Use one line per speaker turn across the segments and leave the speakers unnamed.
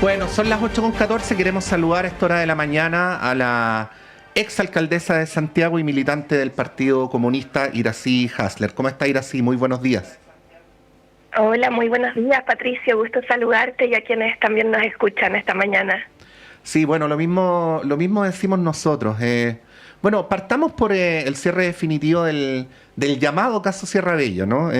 Bueno, son las 8:14. Queremos saludar a esta hora de la mañana a la exalcaldesa de Santiago y militante del Partido Comunista, Iracy Hasler. ¿Cómo está, Iracy? Muy buenos días.
Hola, muy buenos días, Patricio. Gusto saludarte y a quienes también nos escuchan esta mañana.
Sí, bueno, lo mismo decimos nosotros. Bueno, partamos por el cierre definitivo del llamado caso Sierra Bello, ¿no?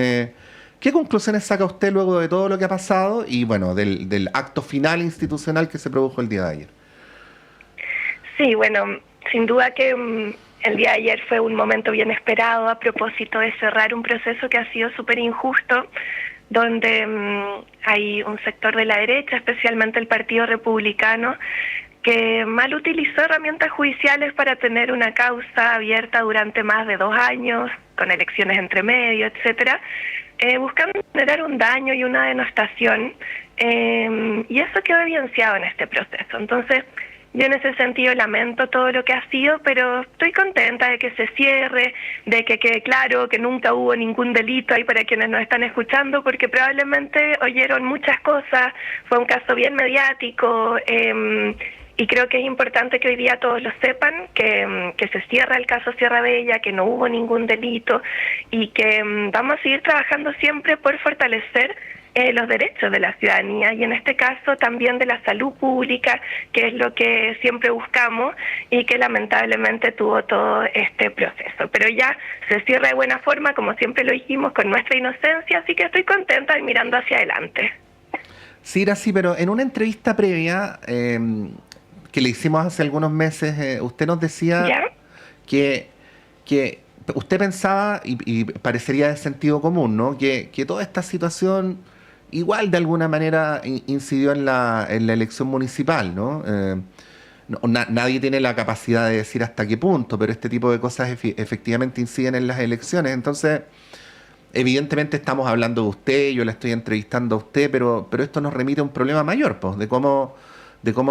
¿Qué conclusiones saca usted luego de todo lo que ha pasado y, bueno, del acto final institucional que se produjo el día de ayer?
Sí, bueno, sin duda que el día de ayer fue un momento bien esperado a propósito de cerrar un proceso que ha sido súper injusto, donde hay un sector de la derecha, especialmente el Partido Republicano, que mal utilizó herramientas judiciales para tener una causa abierta durante más de 2 años, con elecciones entre medio, etcétera, buscando generar un daño y una denostación, y eso quedó evidenciado en este proceso. Entonces, yo en ese sentido lamento todo lo que ha sido, pero estoy contenta de que se cierre, de que quede claro que nunca hubo ningún delito ahí para quienes nos están escuchando, porque probablemente oyeron muchas cosas, fue un caso bien mediático, y creo que es importante que hoy día todos lo sepan, que se cierra el caso Sierra Bella, que no hubo ningún delito y que vamos a seguir trabajando siempre por fortalecer los derechos de la ciudadanía y en este caso también de la salud pública, que es lo que siempre buscamos y que lamentablemente tuvo todo este proceso. Pero ya se cierra de buena forma, como siempre lo dijimos, con nuestra inocencia, así que estoy contenta y mirando hacia adelante.
Sí, Iracy, pero en una entrevista previa que le hicimos hace algunos meses, usted nos decía
¿Ya?
que, que usted pensaba, y parecería de sentido común, ¿no? Que toda esta situación igual de alguna manera incidió en la elección municipal, ¿no? Nadie tiene la capacidad de decir hasta qué punto, pero este tipo de cosas efectivamente inciden en las elecciones. Entonces, evidentemente estamos hablando de usted, yo la estoy entrevistando a usted, pero esto nos remite a un problema mayor, pues, de cómo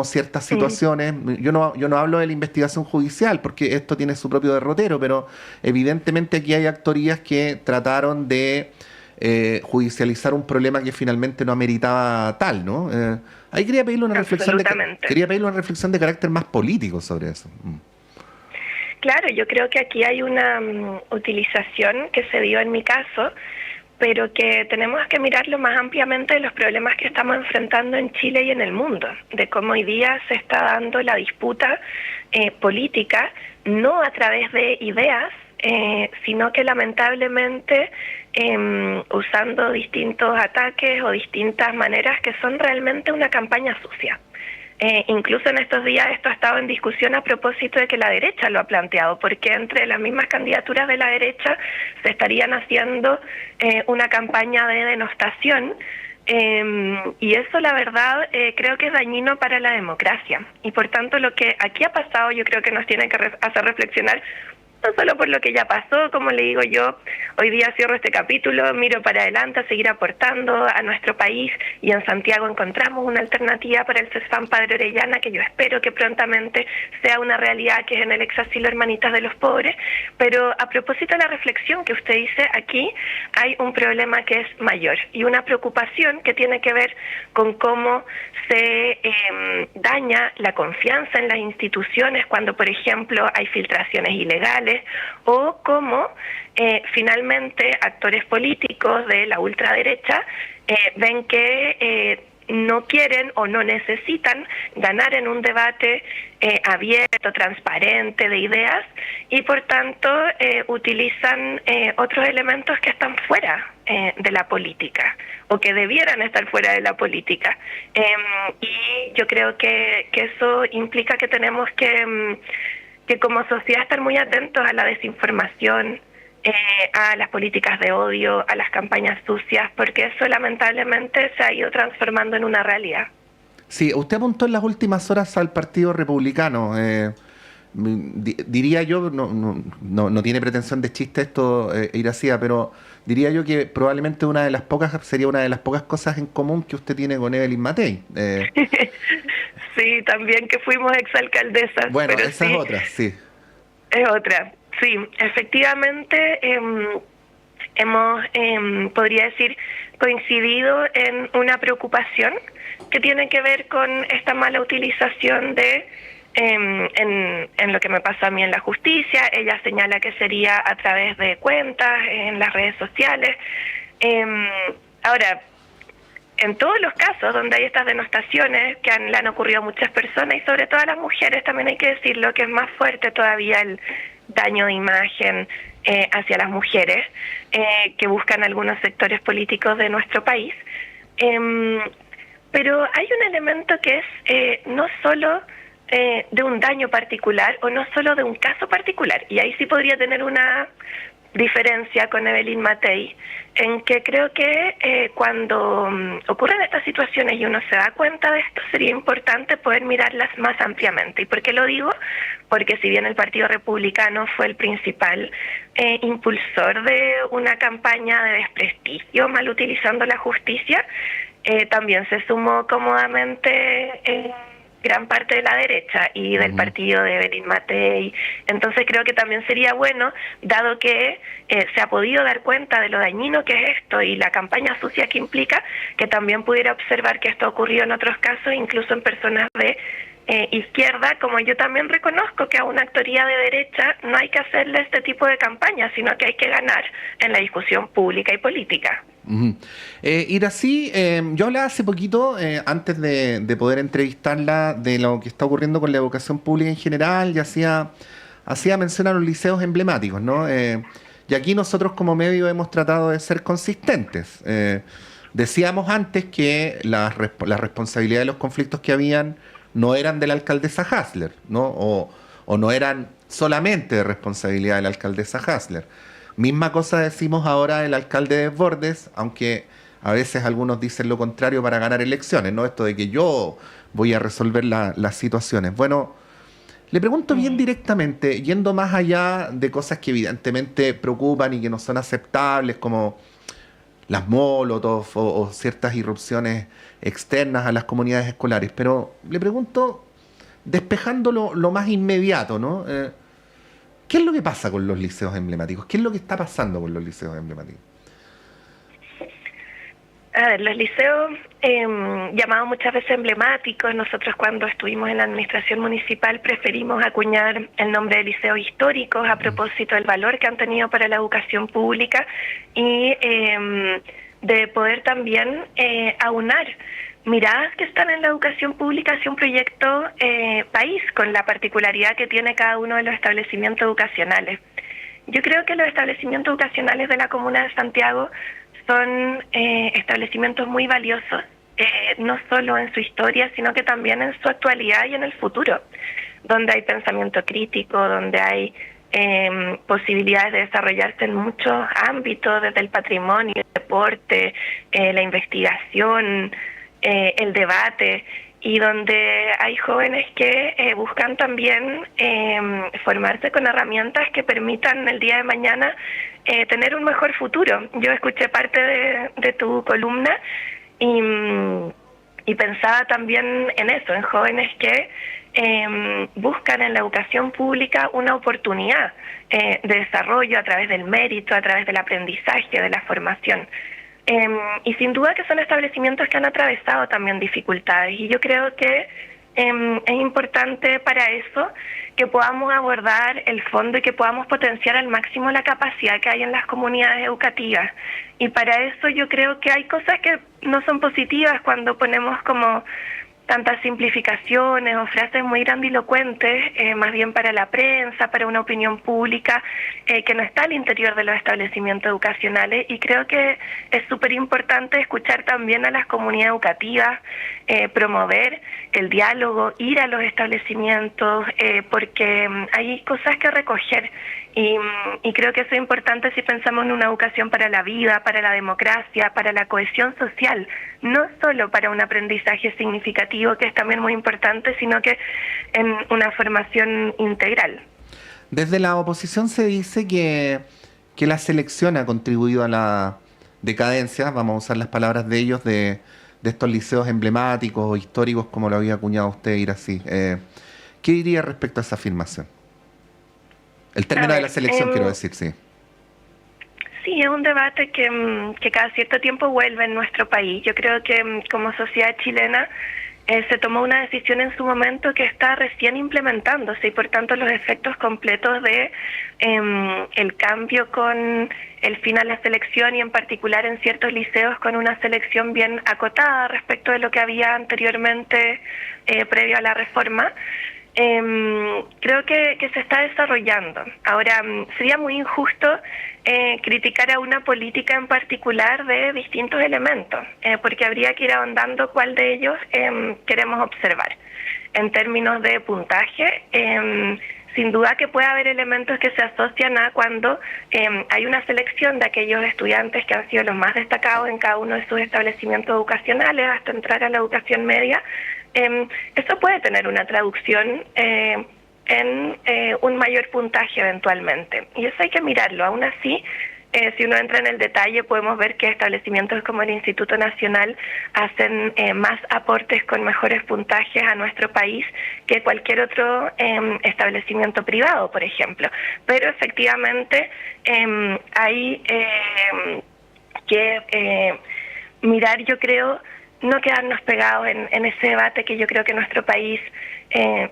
ciertas
Mm.
situaciones, yo no hablo de la investigación judicial, porque esto tiene su propio derrotero, pero evidentemente aquí hay actorías que trataron de judicializar un problema que finalmente no ameritaba tal, ¿no? Ahí quería pedirle una reflexión
Absolutamente.
quería pedirle una reflexión de carácter más político sobre eso.
Claro, yo creo que aquí hay una utilización que se dio en mi caso, pero que tenemos que mirarlo más ampliamente de los problemas que estamos enfrentando en Chile y en el mundo, de cómo hoy día se está dando la disputa política, no a través de ideas, sino que lamentablemente usando distintos ataques o distintas maneras que son realmente una campaña sucia. Incluso en estos días esto ha estado en discusión a propósito de que la derecha lo ha planteado, porque entre las mismas candidaturas de la derecha se estarían haciendo una campaña de denostación, y eso la verdad creo que es dañino para la democracia. Y por tanto lo que aquí ha pasado yo creo que nos tiene que hacer reflexionar, no solo por lo que ya pasó, como le digo yo, hoy día cierro este capítulo, miro para adelante a seguir aportando a nuestro país y en Santiago encontramos una alternativa para el CESFAM Padre Orellana que yo espero que prontamente sea una realidad, que es en el ex asilo Hermanitas de los Pobres. Pero a propósito de la reflexión que usted dice, aquí hay un problema que es mayor y una preocupación que tiene que ver con cómo se daña la confianza en las instituciones cuando, por ejemplo, hay filtraciones ilegales, o cómo finalmente actores políticos de la ultraderecha ven que no quieren o no necesitan ganar en un debate abierto, transparente, de ideas, y por tanto utilizan otros elementos que están fuera de la política o que debieran estar fuera de la política. Y yo creo que eso implica que tenemos que como sociedad estar muy atentos a la desinformación, a las políticas de odio, a las campañas sucias, porque eso lamentablemente se ha ido transformando en una realidad.
Sí, usted apuntó en las últimas horas al Partido Republicano. Diría yo, no tiene pretensión de chiste esto, Iracía, pero diría yo que probablemente sería una de las pocas cosas en común que usted tiene con Evelyn Matei.
Sí, también que fuimos exalcaldesas,
Bueno,
pero
esa es
sí,
otra, sí.
es otra. Sí, efectivamente hemos, podría decir, coincidido en una preocupación que tiene que ver con esta mala utilización de en lo que me pasó a mí en la justicia. Ella señala que sería a través de cuentas en las redes sociales. Ahora, en todos los casos donde hay estas denostaciones que le han ocurrido a muchas personas y sobre todo a las mujeres, también hay que decirlo, que es más fuerte todavía el daño de imagen hacia las mujeres que buscan algunos sectores políticos de nuestro país. Pero hay un elemento que es no solo de un daño particular o no solo de un caso particular, y ahí sí podría tener una diferencia con Evelyn Matei, en que creo que cuando ocurren estas situaciones y uno se da cuenta de esto, sería importante poder mirarlas más ampliamente. ¿Y por qué lo digo? Porque si bien el Partido Republicano fue el principal impulsor de una campaña de desprestigio mal utilizando la justicia, también se sumó cómodamente gran parte de la derecha y del partido de Evelyn Matei. Entonces creo que también sería bueno, dado que se ha podido dar cuenta de lo dañino que es esto y la campaña sucia que implica, que también pudiera observar que esto ocurrió en otros casos, incluso en personas de izquierda, como yo también reconozco que a una actoría de derecha no hay que hacerle este tipo de campaña, sino que hay que ganar en la discusión pública y política.
Iracy, yo hablaba hace poquito, antes de poder entrevistarla, de lo que está ocurriendo con la educación pública en general, y hacía mención a los liceos emblemáticos, ¿no? Y aquí nosotros como medio hemos tratado de ser consistentes. Decíamos antes que la responsabilidad de los conflictos que habían no eran de la alcaldesa Hasler, ¿no? O no eran solamente de responsabilidad de la alcaldesa Hasler. Misma cosa decimos ahora del alcalde de Desbordes, aunque a veces algunos dicen lo contrario para ganar elecciones, ¿no? Esto de que yo voy a resolver las situaciones. Bueno, le pregunto bien directamente, yendo más allá de cosas que evidentemente preocupan y que no son aceptables, como las molotov o ciertas irrupciones externas a las comunidades escolares, pero le pregunto, despejando lo más inmediato, ¿no? ¿Qué es lo que pasa con los liceos emblemáticos? ¿Qué es lo que está pasando con los liceos emblemáticos?
A ver, los liceos llamados muchas veces emblemáticos, nosotros cuando estuvimos en la administración municipal preferimos acuñar el nombre de liceos históricos a propósito del valor que han tenido para la educación pública y de poder también aunar miradas que están en la educación pública hacia un proyecto país, con la particularidad que tiene cada uno de los establecimientos educacionales. Yo creo que los establecimientos educacionales de la Comuna de Santiago son establecimientos muy valiosos, no solo en su historia, sino que también en su actualidad y en el futuro, donde hay pensamiento crítico, donde hay posibilidades de desarrollarse en muchos ámbitos, desde el patrimonio, el deporte, la investigación, el debate, y donde hay jóvenes que buscan también formarse con herramientas que permitan el día de mañana tener un mejor futuro. Yo escuché parte de tu columna y pensaba también en eso, en jóvenes que buscan en la educación pública una oportunidad de desarrollo a través del mérito, a través del aprendizaje, de la formación. Y sin duda que son establecimientos que han atravesado también dificultades, y yo creo que es importante para eso que podamos abordar el fondo y que podamos potenciar al máximo la capacidad que hay en las comunidades educativas. Y para eso yo creo que hay cosas que no son positivas cuando ponemos como tantas simplificaciones o frases muy grandilocuentes, más bien para la prensa, para una opinión pública que no está al interior de los establecimientos educacionales. Y creo que es súper importante escuchar también a las comunidades educativas, promover el diálogo, ir a los establecimientos, porque hay cosas que recoger. Y creo que eso es importante si pensamos en una educación para la vida, para la democracia, para la cohesión social, no solo para un aprendizaje significativo, que es también muy importante, sino que en una formación integral.
Desde la oposición se dice que la selección ha contribuido a la decadencia, vamos a usar las palabras de ellos, de estos liceos emblemáticos o históricos, como lo había acuñado usted, Iracy. ¿Qué diría respecto a esa afirmación? El término de la selección, quiero decir, sí.
Sí, es un debate que cada cierto tiempo vuelve en nuestro país. Yo creo que como sociedad chilena se tomó una decisión en su momento que está recién implementándose y por tanto los efectos completos de el cambio con el fin a la selección y en particular en ciertos liceos con una selección bien acotada respecto de lo que había anteriormente previo a la reforma. Creo que se está desarrollando. Ahora, sería muy injusto criticar a una política en particular de distintos elementos, porque habría que ir ahondando cuál de ellos queremos observar. En términos de puntaje, sin duda que puede haber elementos que se asocian a cuando hay una selección de aquellos estudiantes que han sido los más destacados en cada uno de sus establecimientos educacionales hasta entrar a la educación media. Eso puede tener una traducción en un mayor puntaje eventualmente. Y eso hay que mirarlo. Aún así, si uno entra en el detalle, podemos ver que establecimientos como el Instituto Nacional hacen más aportes con mejores puntajes a nuestro país que cualquier otro establecimiento privado, por ejemplo. Pero efectivamente hay que mirar, yo creo, no quedarnos pegados en ese debate que yo creo que nuestro país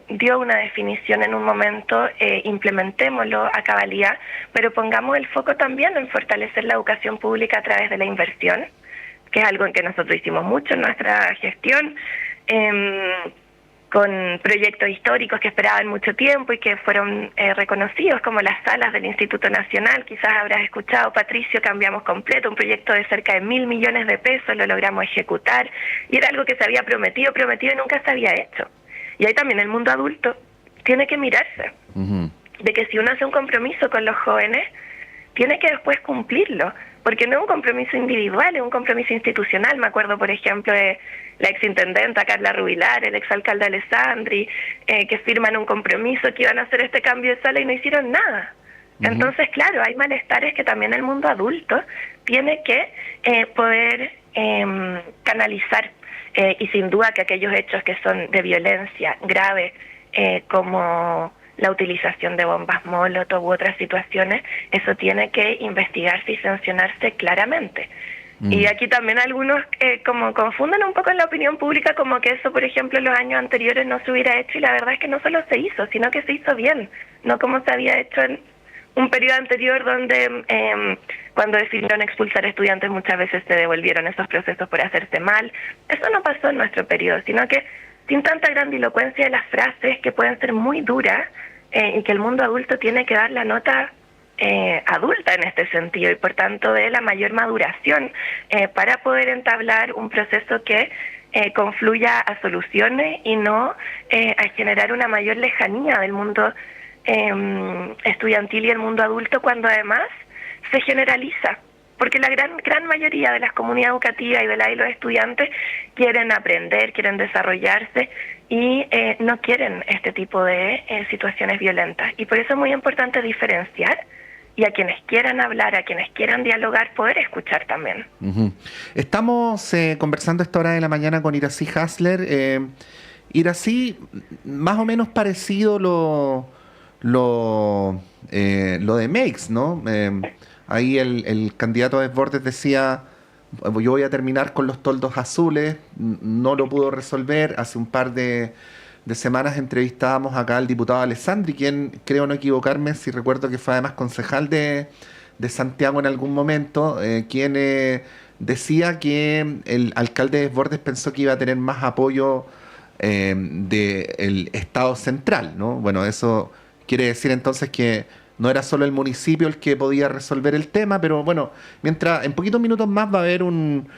dio una definición en un momento, implementémoslo a cabalidad, pero pongamos el foco también en fortalecer la educación pública a través de la inversión, que es algo en que nosotros hicimos mucho en nuestra gestión, con proyectos históricos que esperaban mucho tiempo y que fueron reconocidos como las salas del Instituto Nacional. Quizás habrás escuchado, Patricio, cambiamos completo, un proyecto de cerca de 1.000 millones de pesos, lo logramos ejecutar y era algo que se había prometido y nunca se había hecho. Y ahí también el mundo adulto tiene que mirarse, de que si uno hace un compromiso con los jóvenes, tiene que después cumplirlo, porque no es un compromiso individual, es un compromiso institucional. Me acuerdo, por ejemplo, de la exintendenta Carla Rubilar, el exalcalde Alessandri, que firman un compromiso que iban a hacer este cambio de sala y no hicieron nada. Entonces, claro, hay malestares que también el mundo adulto tiene que poder canalizar. Y sin duda que aquellos hechos que son de violencia grave, como la utilización de bombas molotov u otras situaciones, eso tiene que investigarse y sancionarse claramente. Y aquí también algunos como confunden un poco en la opinión pública como que eso, por ejemplo, en los años anteriores no se hubiera hecho, y la verdad es que no solo se hizo, sino que se hizo bien, no como se había hecho en un periodo anterior donde cuando decidieron expulsar estudiantes muchas veces se devolvieron esos procesos por hacerse mal. Eso no pasó en nuestro periodo, sino que sin tanta grandilocuencia de las frases que pueden ser muy duras y que el mundo adulto tiene que dar la nota adulta en este sentido y por tanto de la mayor maduración para poder entablar un proceso que confluya a soluciones y no a generar una mayor lejanía del mundo estudiantil y el mundo adulto, cuando además se generaliza, porque la gran mayoría de las comunidades educativas y de los estudiantes quieren aprender, quieren desarrollarse y no quieren este tipo de situaciones violentas. Y por eso es muy importante diferenciar y a quienes quieran hablar, a quienes quieran dialogar, poder escuchar también.
Estamos conversando a esta hora de la mañana con Iracy Hasler. Iracy, más o menos parecido lo de Meix, ¿no? Ahí el candidato Desbordes decía: yo voy a terminar con los toldos azules. No lo pudo resolver. Hace un par de semanas entrevistábamos acá al diputado Alessandri, quien, creo no equivocarme, si recuerdo que fue además concejal de Santiago en algún momento, quien decía que el alcalde Desbordes pensó que iba a tener más apoyo del Estado central, ¿no? Bueno, eso quiere decir entonces que no era solo el municipio el que podía resolver el tema, pero bueno, mientras en poquitos minutos más va a haber un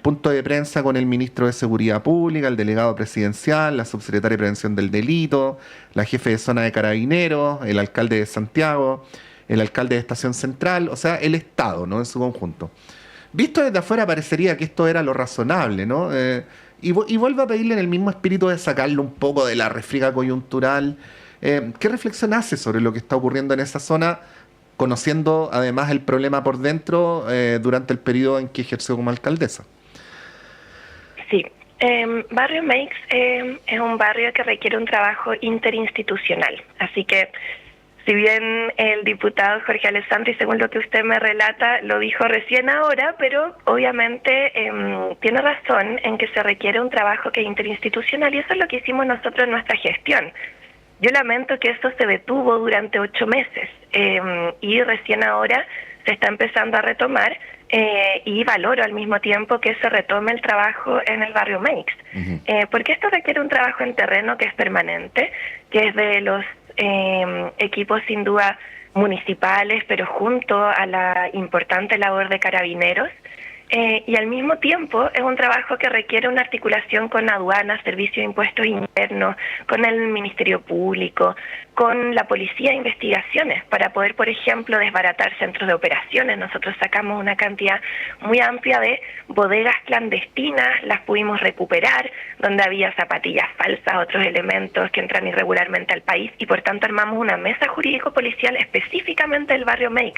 punto de prensa con el ministro de Seguridad Pública, el delegado presidencial, la subsecretaria de Prevención del Delito, la jefe de zona de Carabineros, el alcalde de Santiago, el alcalde de Estación Central, o sea, el Estado, ¿no?, en su conjunto. Visto desde afuera parecería que esto era lo razonable, ¿no? Y vuelvo a pedirle en el mismo espíritu de sacarlo un poco de la refriega coyuntural. ¿Qué reflexión hace sobre lo que está ocurriendo en esa zona, conociendo además el problema por dentro durante el periodo en que ejerció como alcaldesa?
Sí, Barrio Meix es un barrio que requiere un trabajo interinstitucional, así que Si bien el diputado Jorge Alessandri, según lo que usted me relata, lo dijo recién ahora, pero obviamente tiene razón en que se requiere un trabajo que es interinstitucional, y eso es lo que hicimos nosotros en nuestra gestión. Yo lamento que esto se detuvo durante 8 meses y recién ahora se está empezando a retomar, y valoro al mismo tiempo que se retome el trabajo en el barrio Meix, porque esto requiere un trabajo en terreno que es permanente, que es de los equipos sin duda municipales, pero junto a la importante labor de carabineros. Y al mismo tiempo es un trabajo que requiere una articulación con aduanas, servicio de impuestos internos, con el Ministerio Público, con la policía de investigaciones, para poder, por ejemplo, desbaratar centros de operaciones. Nosotros sacamos una cantidad muy amplia de bodegas clandestinas, las pudimos recuperar, donde había zapatillas falsas, otros elementos que entran irregularmente al país, y por tanto armamos una mesa jurídico-policial específicamente del barrio Meix.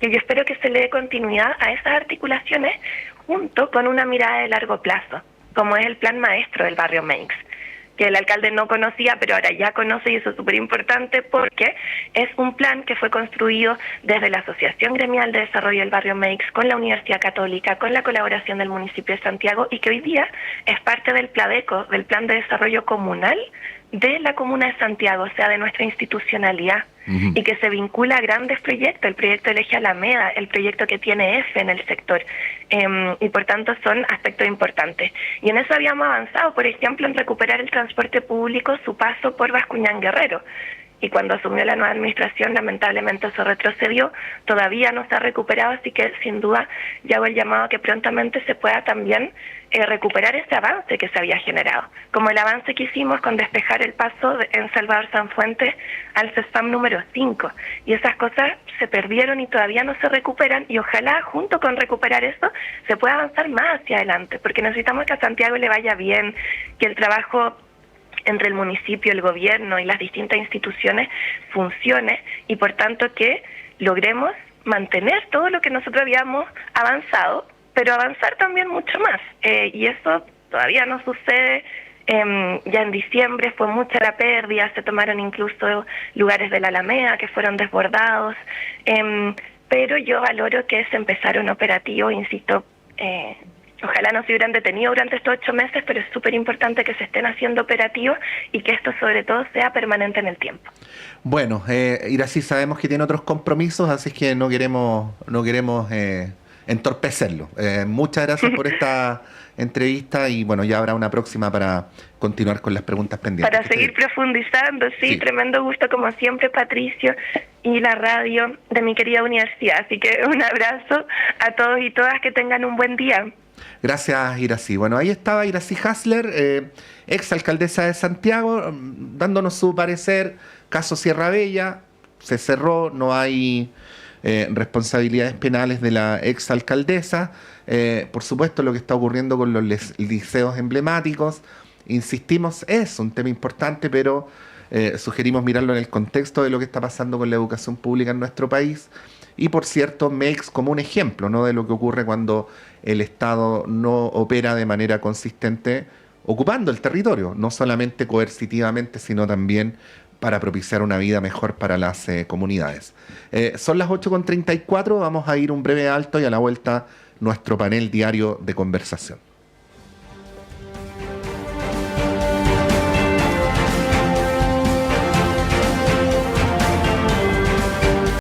Y yo espero que se le dé continuidad a esas articulaciones junto con una mirada de largo plazo, como es el plan maestro del barrio Meix, que el alcalde no conocía, pero ahora ya conoce, y eso es súper importante porque es un plan que fue construido desde la Asociación Gremial de Desarrollo del Barrio Meix, con la Universidad Católica, con la colaboración del municipio de Santiago, y que hoy día es parte del PLADECO, del Plan de Desarrollo Comunal de la Comuna de Santiago, o sea, de nuestra institucionalidad, y que se vincula a grandes proyectos, el proyecto del Eje Alameda, el proyecto que tiene EFE en el sector, y por tanto son aspectos importantes. Y en eso habíamos avanzado, por ejemplo, en recuperar el transporte público, su paso por Bascuñán Guerrero, y cuando asumió la nueva administración lamentablemente eso retrocedió, todavía no se ha recuperado, así que sin duda ya hago el llamado a que prontamente se pueda también recuperar ese avance que se había generado, como el avance que hicimos con despejar el paso en Salvador Sanfuentes al CESFAM número 5, y esas cosas se perdieron y todavía no se recuperan, y ojalá junto con recuperar eso se pueda avanzar más hacia adelante, porque necesitamos que a Santiago le vaya bien, que el trabajo entre el municipio, el gobierno y las distintas instituciones funcione, y por tanto que logremos mantener todo lo que nosotros habíamos avanzado, pero avanzar también mucho más, y eso todavía no sucede. Ya en diciembre fue mucha la pérdida, se tomaron incluso lugares de la Alameda que fueron desbordados, pero yo valoro que se empezaron operativos, insisto, ojalá no se hubieran detenido durante estos 8 meses, pero es súper importante que se estén haciendo operativos y que esto sobre todo sea permanente en el tiempo.
Bueno, Iracy, sabemos que tiene otros compromisos, así que no queremos entorpecerlo. Muchas gracias por esta entrevista, y bueno, ya habrá una próxima para continuar con las preguntas pendientes.
Para seguir profundizando, sí, tremendo gusto como siempre, Patricio, y la radio de mi querida universidad. Así que un abrazo a todos y todas, que tengan un buen día.
Gracias, Iracy. Bueno, ahí estaba Iracy Hasler, ex alcaldesa de Santiago, dándonos su parecer. Caso Sierra Bella, se cerró, no hay responsabilidades penales de la ex alcaldesa. Por supuesto, lo que está ocurriendo con los liceos emblemáticos, insistimos, es un tema importante, pero sugerimos mirarlo en el contexto de lo que está pasando con la educación pública en nuestro país. Y por cierto, MEX como un ejemplo, ¿no?, de lo que ocurre cuando el Estado no opera de manera consistente ocupando el territorio, no solamente coercitivamente, sino también para propiciar una vida mejor para las comunidades. Son las 8:34, vamos a ir un breve alto y a la vuelta nuestro panel diario de conversación.